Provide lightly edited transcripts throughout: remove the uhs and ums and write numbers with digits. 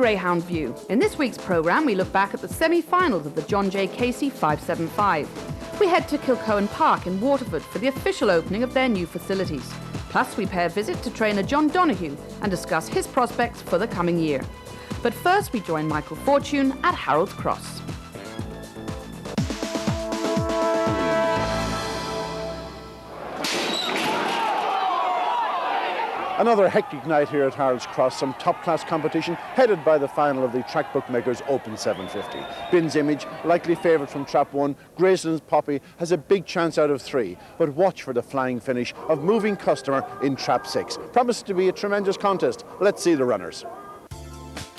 Greyhound View. In this week's programme, we look back at the semi-finals of the John J.Casey 575. We head to Kilcohan Park in Waterford for the official opening of their new facilities. Plus, we pay a visit to trainer John Donohue and discuss his prospects for the coming year. But first, we join Michael Fortune at Harold's Cross. Another hectic night here at Harold's Cross, some top-class competition headed by the final of the Track Bookmakers Open 750. Bin's Image, likely favourite from Trap 1, Graceland's Poppy has a big chance out of 3, but watch for the flying finish of Moving Customer in Trap 6. Promises to be a tremendous contest. Let's see the runners.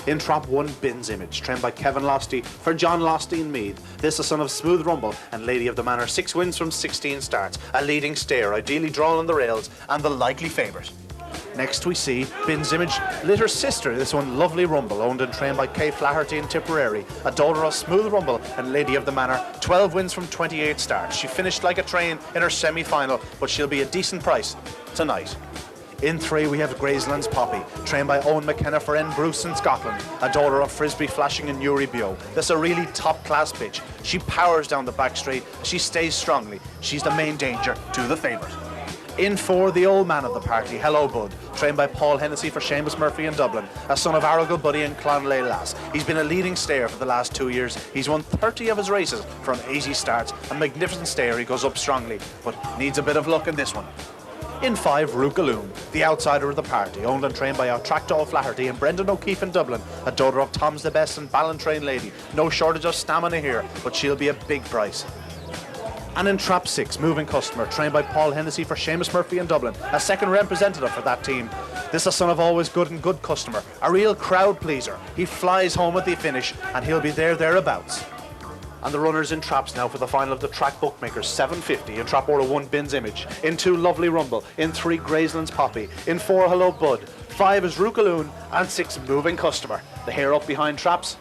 In Trap 1, Bin's Image, trained by Kevin Losty for John Losty in Meath. This is son of Smooth Rumble and Lady of the Manor, 6 wins from 16 starts, a leading stayer, ideally drawn on the rails, and the likely favourite. Next we see Bin's Image, Litter Sister, this one Lovely Rumble, owned and trained by Kay Flaherty in Tipperary, a daughter of Smooth Rumble and Lady of the Manor, 12 wins from 28 starts. She finished like a train in her semi-final, but she'll be a decent price tonight. In 3 we have Graceland's Poppy, trained by Owen McKenna for N. Bruce in Scotland, a daughter of Frisbee Flashing and Newry Bio. This is a really top-class pitch. She powers down the back straight, she stays strongly. She's the main danger to the favourite. In 4, the old man of the party, Hello Bud, trained by Paul Hennessy for Seamus Murphy in Dublin, a son of Arrogel Buddy and Clonlay Lass. He's been a leading stayer for the last 2 years. He's won 30 of his races from 80 starts. A magnificent stayer, he goes up strongly, but needs a bit of luck in this one. In 5, Rookaloon, the outsider of the party, owned and trained by Tractor O'Flaherty and Brendan O'Keefe in Dublin, a daughter of Tom's the Best and Ballantrae Lady. No shortage of stamina here, but she'll be a big price. And in Trap 6, Moving Customer, trained by Paul Hennessy for Seamus Murphy in Dublin, a second representative for that team. This is a son of Always Good and Good Customer, a real crowd pleaser. He flies home at the finish and he'll be thereabouts. And the runners in traps now for the final of the Track Bookmakers 750. In Trap Order 1, Bin's Image. In 2, Lovely Rumble. In 3, Graceland's Poppy. In 4, Hello Bud. 5 is Rookaloon. And 6, Moving Customer. The hair up behind traps.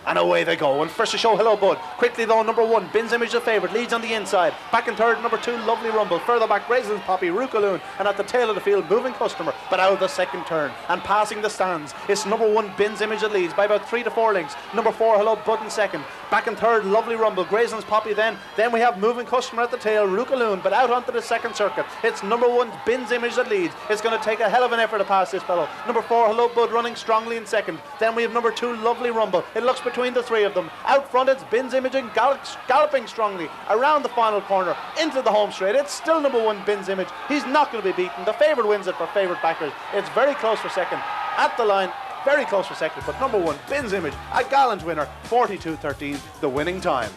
And away they go. And first to show Hello Bud. Quickly though, number 1, Bin's Image the favourite, leads on the inside. Back in third, number 2, Lovely Rumble. Further back, Graceland's Poppy, Rookaloon. And at the tail of the field, Moving Customer. But out of the second turn and passing the stands, it's number 1, Bin's Image that leads by about 3 to 4 lengths. Number 4, Hello Bud in second. Back in third, Lovely Rumble. Graceland's Poppy then. Then we have Moving Customer at the tail, Rookaloon. But out onto the second circuit, it's number 1, Bin's Image that leads. It's going to take a hell of an effort to pass this fellow. Number 4, Hello Bud running strongly in second. Then we have number 2, Lovely Rumble. It looks between the 3 of them. Out front it's Bin's Image and galloping strongly around the final corner into the home straight. It's still number 1, Bin's Image. He's not going to be beaten. The favourite wins it for favourite backers. It's very close for second. At the line, very close for second, but number 1, Bin's Image, a gallant winner, 42.13, the winning time.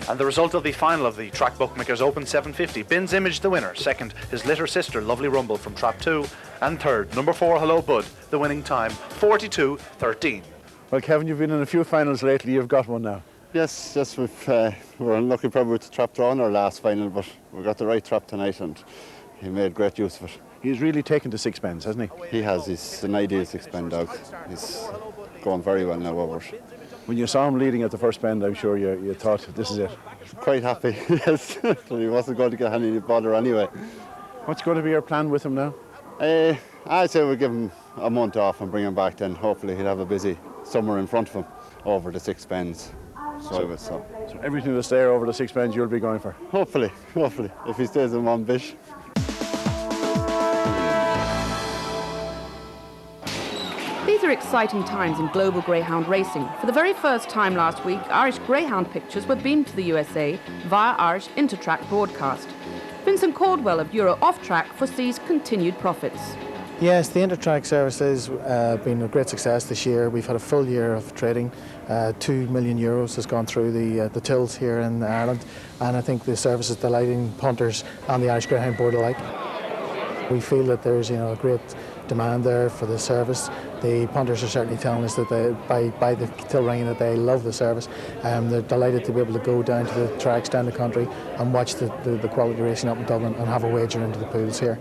And the result of the final of the Track Bookmakers Open 750, Bin's Image the winner. Second, his Litter Sister, Lovely Rumble from Trap 2. And third, number 4, Hello Bud, the winning time, 42.13. Well, Kevin, you've been in a few finals lately. You've got one now. Yes, we were unlucky probably with the trap draw in our last final, but we got the right trap tonight and he made great use of it. He's really taken to 6 bends, hasn't he? He has. He's an ideal 6-bend dog. He's going very well now over it. When you saw him leading at the first bend, I'm sure you thought, this is it. Quite happy, yes. He wasn't going to get any bother anyway. What's going to be your plan with him now? I'd say we'll give him a month off and bring him back then. Hopefully he'll have a busy summer in front of him over the 6 bends. So everything that's there over the 6 bends you'll be going for? Hopefully, if he stays in one bish. These are exciting times in global greyhound racing. For the very first time last week, Irish greyhound pictures were beamed to the USA via Irish Intertrack broadcast. Vincent Caldwell of Euro Off Track foresees continued profits. Yes, the Intertrack service has been a great success this year. We've had a full year of trading. €2 million has gone through the tills here in Ireland, and I think the service is delighting punters and the Irish Greyhound Board alike. We feel that there's a great demand there for the service. The punters are certainly telling us that by the till ringing that they love the service. They're delighted to be able to go down to the tracks down the country and watch the quality racing up in Dublin and have a wager into the pools here.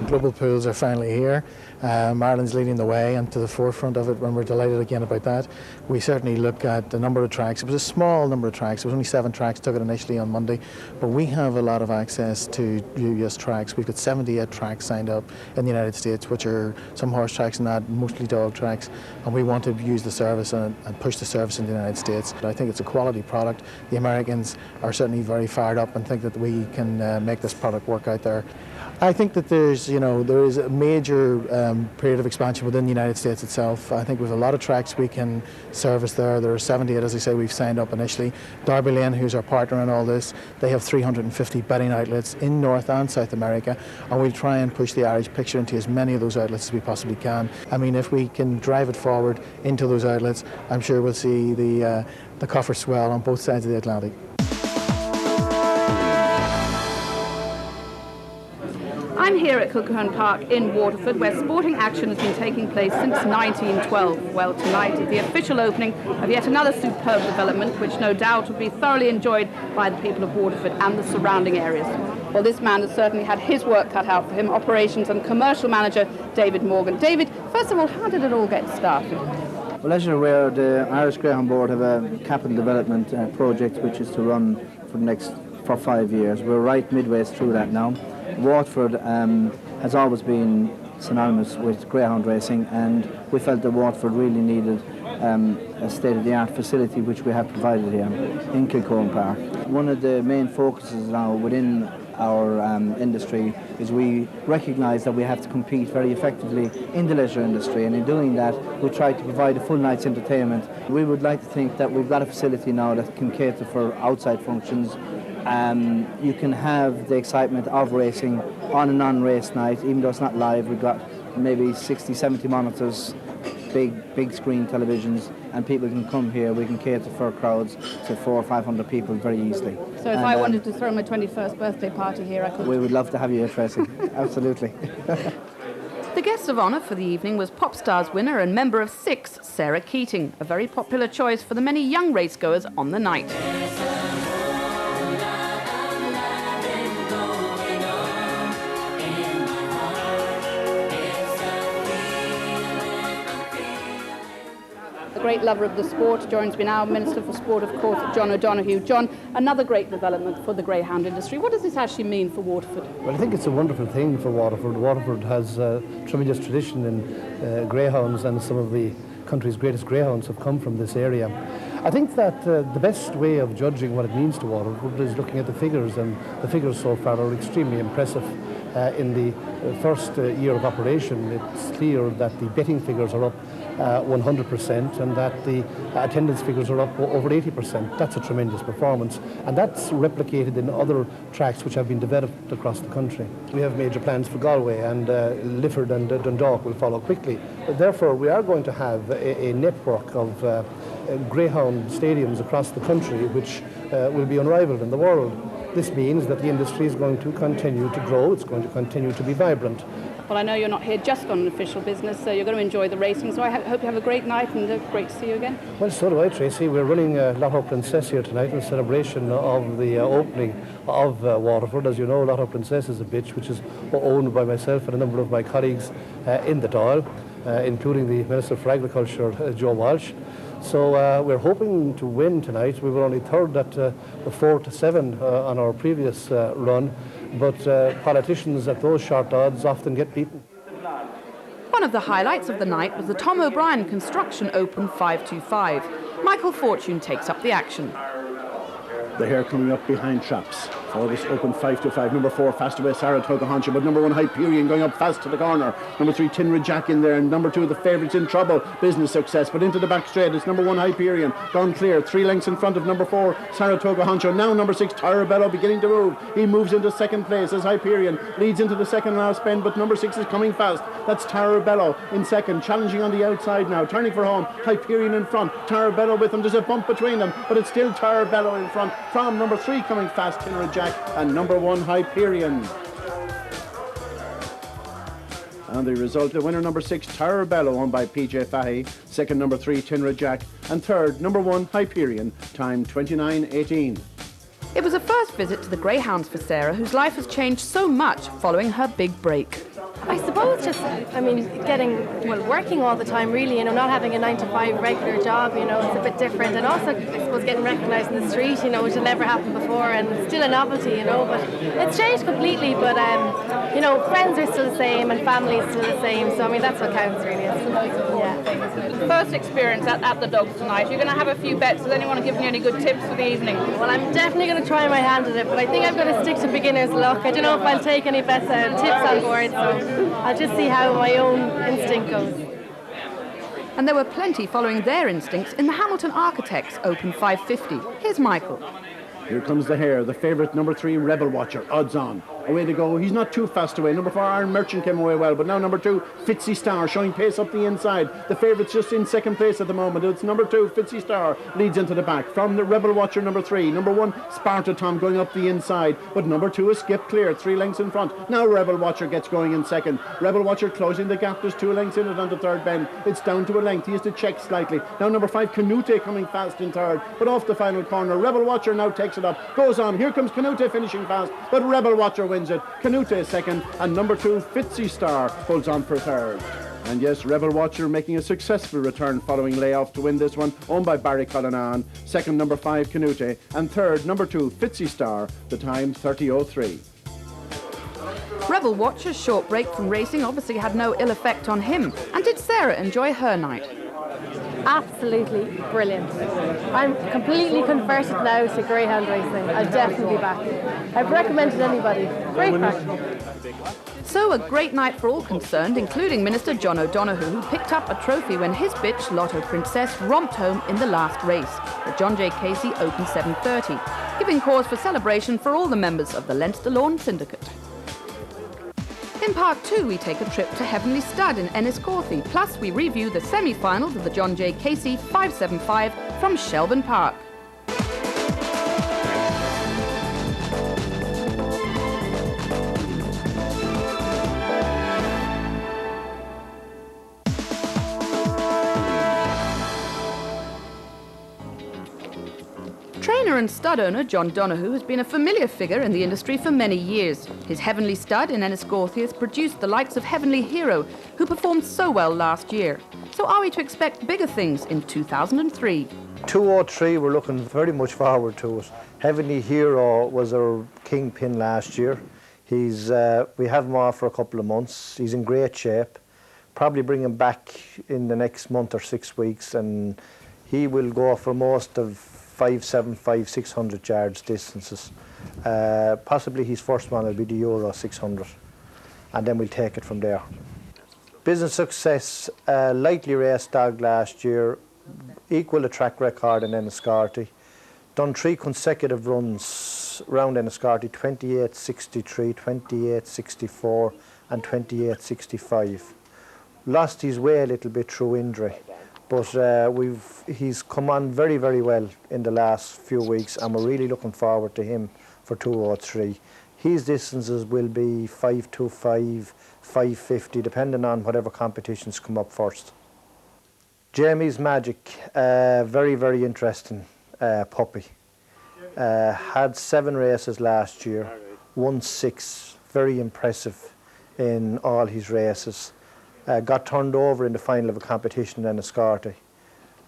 Global pools are finally here. Ireland's leading the way and to the forefront of it, and we're delighted again about that. We certainly look at a number of tracks. It was a small number of tracks. It was only 7 tracks, took it initially on Monday, but we have a lot of access to US tracks. We've got 78 tracks signed up in the United States, which are some horse tracks and that, mostly dog tracks, and we want to use the service and push the service in the United States. I think it's a quality product. The Americans are certainly very fired up and think that we can make this product work out there. I think that there is a major period of expansion within the United States itself. I think we have a lot of tracks we can service there. There are 78, as I say, we've signed up initially. Derby Lane, who's our partner in all this, they have 350 betting outlets in North and South America, and we'll try and push the Irish picture into as many of those outlets as we possibly can. I mean, if we can drive it forward into those outlets, I'm sure we'll see the coffers swell on both sides of the Atlantic. I'm here at Kilcohan Park in Waterford, where sporting action has been taking place since 1912. Well, tonight is the official opening of yet another superb development, which no doubt will be thoroughly enjoyed by the people of Waterford and the surrounding areas. Well, this man has certainly had his work cut out for him, operations and commercial manager David Morgan. David, first of all, how did it all get started? Well, as you're aware, the Irish Greyhound Board have a capital development project which is to run for 5 years. We're right midway through that now. Waterford has always been synonymous with greyhound racing, and we felt that Waterford really needed a state-of-the-art facility, which we have provided here in Kilcohan Park. One of the main focuses now within our industry is we recognise that we have to compete very effectively in the leisure industry, and in doing that we try to provide a full night's entertainment. We would like to think that we've got a facility now that can cater for outside functions. You can have the excitement of racing on a non-race night, even though it's not live. We've got maybe 60, 70 monitors, big screen televisions, and people can come here. We can cater for crowds to 400 or 500 people very easily. So if I wanted to throw my 21st birthday party here, I could? We would love to have you here, Tracy. Absolutely. The guest of honour for the evening was Popstars winner and member of 6, Sarah Keating, a very popular choice for the many young racegoers on the night. A great lover of the sport joins me now, Minister for Sport, of course, John Donohoe. John, another great development for the greyhound industry. What does this actually mean for Waterford? Well, I think it's a wonderful thing for Waterford. Waterford has a tremendous tradition in greyhounds, and some of the country's greatest greyhounds have come from this area. I think that the best way of judging what it means to Waterford is looking at the figures, and the figures so far are extremely impressive. In the first year of operation, it's clear that the betting figures are up 100%, and that the attendance figures are up over 80%. That's a tremendous performance, and that's replicated in other tracks which have been developed across the country. We have major plans for Galway, and Lifford and Dundalk will follow quickly. Therefore, we are going to have a network of greyhound stadiums across the country which will be unrivaled in the world. This means that the industry is going to continue to grow, it's going to continue to be vibrant. Well, I know you're not here just on an official business, so you're going to enjoy the racing, so I hope you have a great night, and great to see you again. Well, so do I, Tracy. We're running Lotto Princess here tonight in celebration of the opening of Waterford. As you know, Lotto Princess is a bitch which is owned by myself and a number of my colleagues in the Dáil, including the Minister for Agriculture, Joe Walsh. So we're hoping to win tonight. We were only third at 4-7 on our previous run, but politicians at those short odds often get beaten. One of the highlights of the night was the Tom O'Brien Construction Open 525. Michael Fortune takes up the action. The hare coming up behind Traps. For this open 5-5. Number 4, fast away, Saratoga Honcha, but number 1, Hyperion, going up fast to the corner. Number 3, Tinrid Jack in there, and number 2, the favourites in trouble. Business Success, but into the back straight. It's number 1, Hyperion, gone clear. 3 lengths in front of number 4, Saratoga Honcha. Now number 6, Tarabello, beginning to move. He moves into second place as Hyperion leads into the second last bend, but number 6 is coming fast. That's Tarabello in second, challenging on the outside now, turning for home. Hyperion in front, Tarabello with him. There's a bump between them, but it's still Tarabello in front from number 3 coming fast, Tinrid Jack, and number 1, Hyperion. And the result, the winner number 6, Tarabello, won by PJ Fahy. Second, number 3, Tinrid Jack. And third, number 1, Hyperion. Time 29:18. It was a first visit to the greyhounds for Sarah, whose life has changed so much following her big break. I suppose suppose just, I mean, working all the time really, not having a 9 to 5 regular job, it's a bit different. And also, I suppose, getting recognised in the street, which had never happened before, and it's still a novelty, but it's changed completely. But, friends are still the same and family is still the same. So, I mean, that's what counts really. Yeah. First experience at the Dogs tonight. You're going to have a few bets. Has anyone given you any good tips for the evening? Well, I'm definitely going to try my hand at it, but I think I'm going to stick to beginner's luck. I don't know if I'll take any bets tips on board, so I'll just see how my own instinct goes. And there were plenty following their instincts in the Hamilton Architects Open 550. Here's Michael. Here comes the hare, the favourite, number 3, Rebel Watcher, odds on. Away to go, he's not too fast away. Number 4, Iron Merchant came away well, but now number 2, Fitzy Star, showing pace up the inside. The favourite's just in second place at the moment. It's number 2, Fitzy Star, leads into the back. From the Rebel Watcher, number 3. Number 1, Sparta Tom, going up the inside. But number 2 is Skip Clear, 3 lengths in front. Now Rebel Watcher gets going in second. Rebel Watcher closing the gap. There's 2 lengths in it on the third bend. It's down to a length. He has to check slightly. Now number 5, Canute, coming fast in third. But off the final corner, Rebel Watcher now takes it up. Goes on. Here comes Canute finishing fast. But Rebel Watcher wins it. Canute second, and number 2, Fitzy Star, holds on for third. And yes, Rebel Watcher making a successful return following layoff to win this one, owned by Barry Cullinan. Second, number 5, Canute, and third, number 2, Fitzy Star, the time 30:03. Rebel Watcher's short break from racing obviously had no ill effect on him. And did Sarah enjoy her night? Absolutely brilliant. I'm completely converted now to greyhound racing. I'll definitely be back. I've recommended anybody. Great crack. So a great night for all concerned, including Minister John Donohoe, who picked up a trophy when his bitch, Lotto Princess, romped home in the last race, the John J.Casey Open 730, giving cause for celebration for all the members of the Leinster Lawn Syndicate. In part 2, we take a trip to Heavenly Stud in Enniscorthy, plus we review the semi-finals of the John J.Casey 575 from Shelbourne Park. Trainer and stud owner John Donohue has been a familiar figure in the industry for many years. His Heavenly Stud in Enniscorthy has produced the likes of Heavenly Hero, who performed so well last year. So are we to expect bigger things in 2003? 203, we're looking very much forward to it. Heavenly Hero was our kingpin last year. We have him off for a couple of months. He's in great shape. Probably bring him back in the next month or 6 weeks, and he will go for most of 575, 600 yards distances. Possibly his first one will be the Euro 600, and then we'll take it from there. Business success, lightly raced dog last year, equal a track record in Enniscorthy. Done 3 consecutive runs round Enniscorthy, 28.63, 28.64 and 28.65. Lost his way a little bit through injury, but he's come on very, very well in the last few weeks, and we're really looking forward to him for 203. His distances will be 525, 550, depending on whatever competitions come up first. Jamie's Magic, very, very interesting puppy. Had 7 races last year, won 6, very impressive in all his races. Got turned over in the final of a competition in Enniscorthy,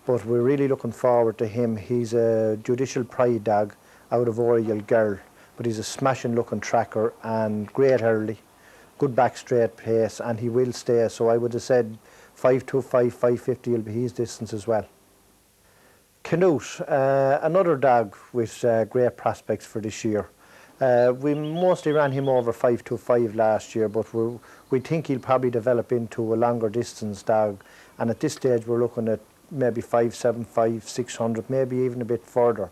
but we're really looking forward to him. He's a judicial pride dog out of Oriel Girl, but he's a smashing looking tracker and great early, good back straight pace, and he will stay. So I would have said 525, 550 will be his distance as well. Canute, another dog with great prospects for this year. We mostly ran him over 525 last year, but we think he'll probably develop into a longer distance dog, and at this stage we're looking at maybe 575, 600, maybe even a bit further.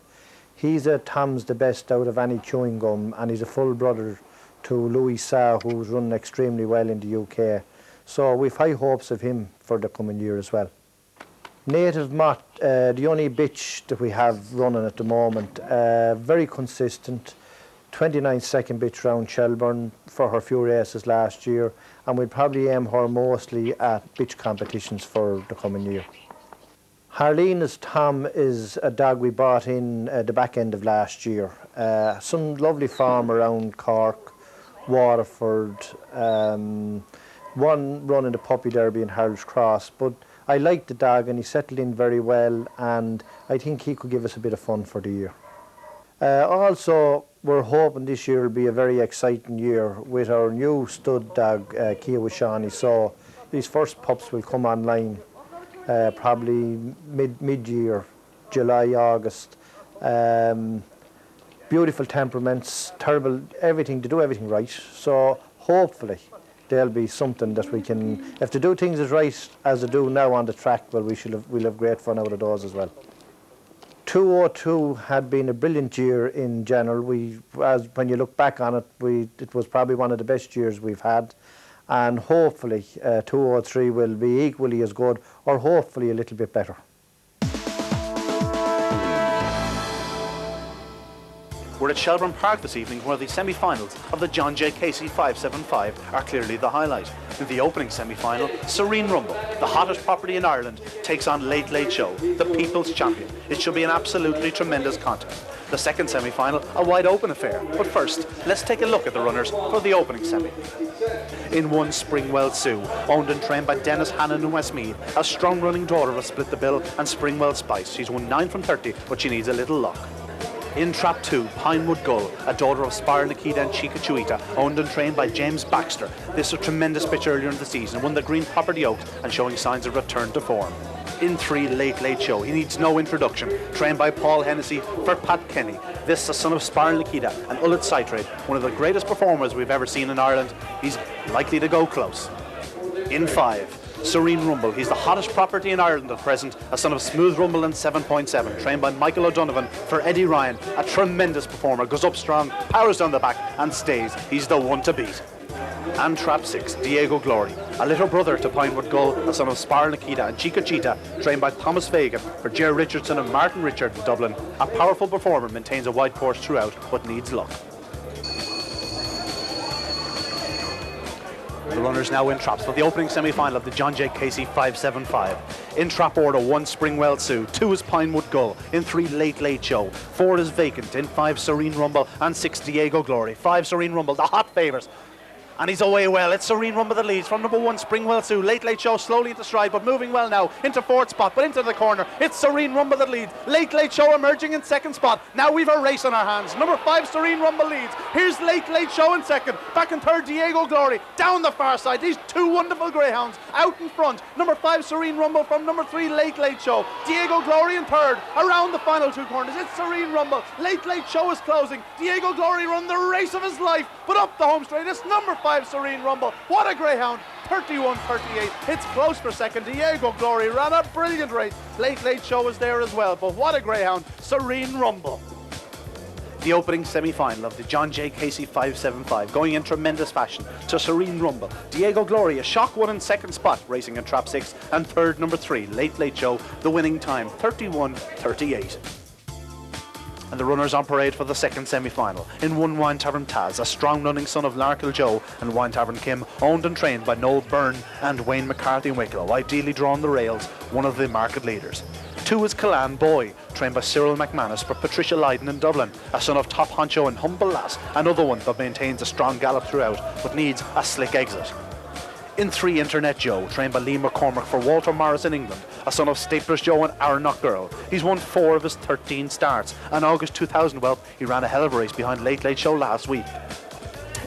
He's a Tom's the best out of any chewing gum, and he's a full brother to Louis Saw, who's running extremely well in the UK. So we've high hopes of him for the coming year as well. Native Mott, the only bitch that we have running at the moment, very consistent. 29-second bitch round Shelbourne for her few races last year, and we'd probably aim her mostly at bitch competitions for the coming year. Harleen's Tom is a dog we bought in the back end of last year. Some lovely farm around Cork, Waterford, one run in the Puppy Derby in Harold's Cross, but I like the dog and he settled in very well, and I think he could give us a bit of fun for the year. Also, we're hoping this year will be a very exciting year with our new stud dog, Kia Wishani. So these first pups will come online probably mid-year, July, August. Beautiful temperaments, terrible everything, to do everything right. So hopefully there'll be something that we can, if they do things as right as they do now on the track, well, we'll have great fun out of those as well. 2002 had been a brilliant year in general. When you look back on it, it was probably one of the best years we've had, and hopefully 2003 will be equally as good, or hopefully a little bit better. We're at Shelbourne Park this evening, where the semi-finals of the John J.Casey 575 are clearly the highlight. In the opening semi-final, Serene Rumble, the hottest property in Ireland, takes on Late Late Show, the people's champion. It should be an absolutely tremendous contest. The second semi-final, a wide open affair. But first, let's take a look at the runners for the opening semi. In one, Springwell Sue, owned and trained by Dennis Hannon in Westmeath, a strong running daughter of Split the Bill and Springwell Spice. She's won 9 from 30, but she needs a little luck. In Trap 2, Pinewood Gull, a daughter of Spire Nikita and Chica Chuita, owned and trained by James Baxter. This was a tremendous pitch earlier in the season, won the Green Property Oaks and showing signs of return to form. In 3, Late Late Show, he needs no introduction, trained by Paul Hennessy for Pat Kenny. This, a son of Spire Nikita and Ullet Citrate, one of the greatest performers we've ever seen in Ireland. He's likely to go close. In 5, Serene Rumble, he's the hottest property in Ireland at present, a son of Smooth Rumble and 7.7, trained by Michael O'Donovan for Eddie Ryan, a tremendous performer, goes up strong, powers down the back and stays. He's the one to beat. And Trap 6, Diego Glory, a little brother to Pinewood Gull, a son of Spire Nikita and Chica Cheetah, trained by Thomas Fagan for Ger Richardson and Martin Richard in Dublin. A powerful performer, maintains a wide course throughout, but needs luck. The runners now in traps for the opening semi-final of the John J. Casey 575. In trap order, 1, Springwell Sue, 2 is Pinewood Gull, in 3, Late Late Show, 4 is Vacant, in 5, Serene Rumble, and 6, Diego Glory. 5, Serene Rumble, the hot favourites. And he's away well. It's Serene Rumble that leads from number 1, Springwell Sue. Late Late Show slowly into stride, but moving well now into 4th spot, but into the corner. It's Serene Rumble that leads. Late Late Show emerging in 2nd spot. Now we've a race on our hands. Number 5, Serene Rumble leads. Here's Late Late Show in 2nd. Back in 3rd, Diego Glory. Down the far side, these 2 wonderful greyhounds out in front. Number 5, Serene Rumble from number 3, Late Late Show. Diego Glory in 3rd. Around the final 2 corners, it's Serene Rumble. Late Late Show is closing. Diego Glory run the race of his life, but up the home straight, it's number 5, Serene Rumble. What a greyhound, 31-38. It's close for 2nd. Diego Glory ran a brilliant race. Late Late Show was there as well, but what a greyhound, Serene Rumble. The opening semi-final of the John J. Casey 575, going in tremendous fashion to Serene Rumble. Diego Glory, a shock 1 in 2nd spot, racing in trap 6, and 3rd, number 3, Late Late Show, the winning time, 31-38. And the runners on parade for the 2nd semi-final. In 1, Wine Tavern Taz, a strong running son of Larkill Joe and Wine Tavern Kim, owned and trained by Noel Byrne and Wayne McCarthy in Wicklow, ideally drawn the rails, one of the market leaders. 2 is Kilcohan Boy, trained by Cyril McManus for Patricia Lydon in Dublin, a son of Top Honcho and Humble Lass, another one that maintains a strong gallop throughout, but needs a slick exit. In 3, Internet Joe, trained by Lee McCormack for Walter Morris in England, a son of Staples Joe and Arnock Girl. He's won 4 of his 13 starts. In August 2000, well, he ran a hell of a race behind Late Late Show last week.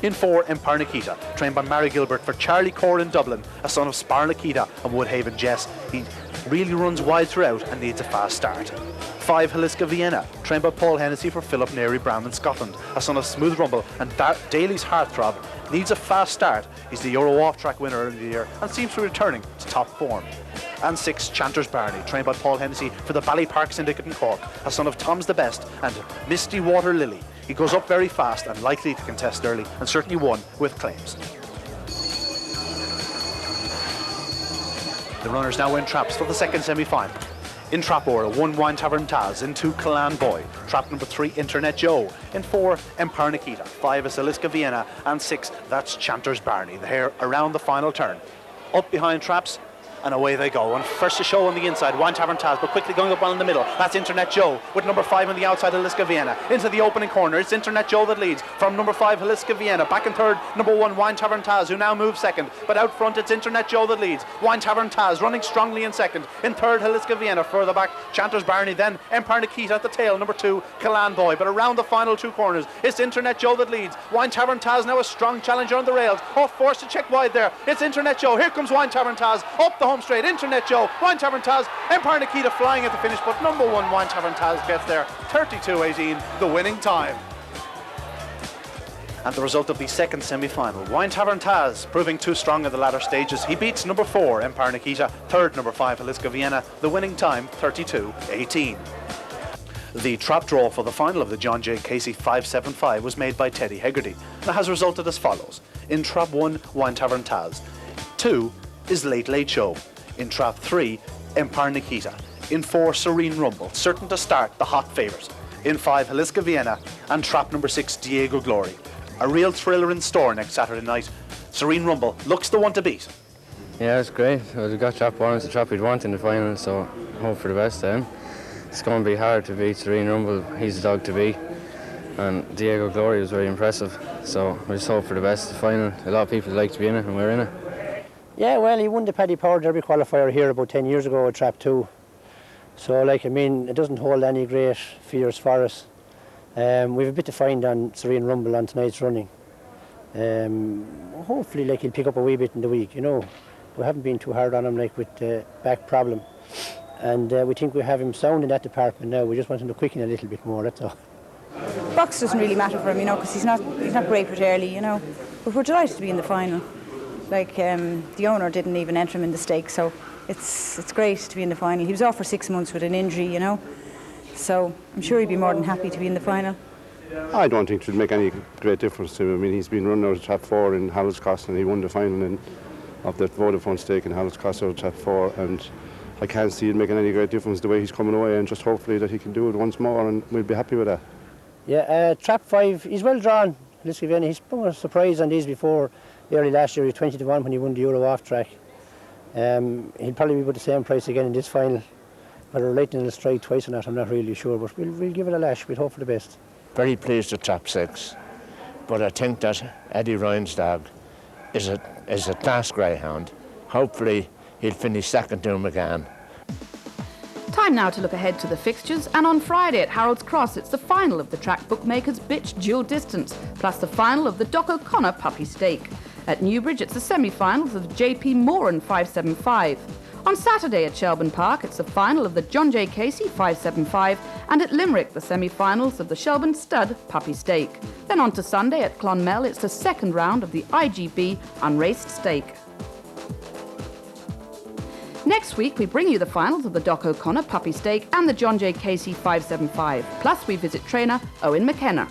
In 4, Empire Nikita, trained by Mary Gilbert for Charlie Core in Dublin, a son of Spar Nikita and Woodhaven Jess. He really runs wide throughout and needs a fast start. 5, Haliska Vienna, trained by Paul Hennessy for Philip Neri Brown in Scotland, a son of Smooth Rumble and Daly's Heartthrob. Needs a fast start. He's the Euro off-track winner earlier in the year and seems to be returning to top form. And 6, Chanters Barney, trained by Paul Hennessy for the Valley Park Syndicate in Cork, a son of Tom's the Best and Misty Water Lily. He goes up very fast and likely to contest early, and certainly won with claims. The runners now in traps for the 2nd semi-final. In trap order, 1, Wine Tavern Taz, in 2, Kilcohan Boy, trap number 3, Internet Joe, in 4, Empire Nikita, 5 is Aliska Vienna, and 6, that's Chanters Barney, the hare around the final turn. Up behind traps, And away they go. And first to show on the inside, Wine Tavern Taz, but quickly going up one in the middle. That's Internet Joe with number 5 on the outside, Haliska Vienna. Into the opening corner, it's Internet Joe that leads from number 5, Haliska Vienna. Back in third, number 1, Wine Tavern Taz, who now moves second. But out front, it's Internet Joe that leads. Wine Tavern Taz running strongly in second. In third, Haliska Vienna. Further back, Chanters Barney. Then Empire Nikita at the tail, number 2, Kalan Boy. But around the final 2 corners, it's Internet Joe that leads. Wine Tavern Taz now a strong challenger on the rails. Oh, forced to check wide there. It's Internet Joe. Here comes Wine Tavern Taz up the home straight. Internet Joe, Wine Tavern Taz, Empire Nikita flying at the finish, but number 1 Wine Tavern Taz gets there, 32.18, the winning time. And the result of the second semi-final, Wine Tavern Taz proving too strong in the latter stages. He beats number 4 Empire Nikita, third number 5 Haliska Vienna, the winning time 32.18. The trap draw for the final of the John J.Casey 575 was made by Teddy Hegarty and has resulted as follows. In trap 1, Wine Tavern Taz. 2 is Late Late Show. In trap 3, Empire Nikita. In 4, Serene Rumble, certain to start the hot favourite. In 5, Haliska Vienna. And trap number 6, Diego Glory. A real thriller in store next Saturday night. Serene Rumble looks the one to beat. Yeah, it's great. We got trap 1, it's the trap we'd want in the final, so hope for the best then. It's going to be hard to beat Serene Rumble, he's the dog to beat. And Diego Glory was very impressive, so we just hope for the best in the final. A lot of people like to be in it, and we're in it. Yeah, well, he won the Paddy Power Derby qualifier here about 10 years ago at Trap 2. So, like, I mean, it doesn't hold any great fears for us. We have a bit to find on Serene Rumble on tonight's running. Hopefully, like, he'll pick up a wee bit in the week, you know. We haven't been too hard on him, like, with the back problem. And we think we have him sound in that department now. We just want him to quicken a little bit more, that's all. Box doesn't really matter for him, you know, because he's not great with early, you know. But we're delighted to be in the final. Like, the owner didn't even enter him in the stakes, so it's great to be in the final. He was off for 6 months with an injury, you know. So I'm sure he'd be more than happy to be in the final. I don't think it would make any great difference to him. I mean, he's been running out of trap 4 in Hallscoss, and he won the final of the Vodafone stake in Hallscoss out of trap 4, and I can't see it making any great difference the way he's coming away, and just hopefully that he can do it once more, and we'll be happy with that. Yeah, trap 5, he's well drawn. He's been a surprise on these before. Early last year, he was 20 to 1 when he won the Euro off track. He'll probably be about the same price again in this final. Whether Lightning will strike twice or not, I'm not really sure, but we'll give it a lash. We'll hope for the best. Very pleased with trap 6, but I think that Eddie Ryan's dog is a class greyhound. Hopefully, he'll finish second to him again. Time now to look ahead to the fixtures, and on Friday at Harold's Cross it's the final of the Track Bookmakers Bitch Dual Distance, plus the final of the Doc O'Connor Puppy Stake. At Newbridge it's the semi-finals of the JP Moran 575. On Saturday at Shelbourne Park it's the final of the John J.Casey 575, and at Limerick the semi-finals of the Shelbourne Stud Puppy Stake. Then on to Sunday at Clonmel it's the second round of the IGB Unraced Stake. Next week, we bring you the finals of the Doc O'Connor Puppy Stake and the John J. Casey 575. Plus, we visit trainer Owen McKenna.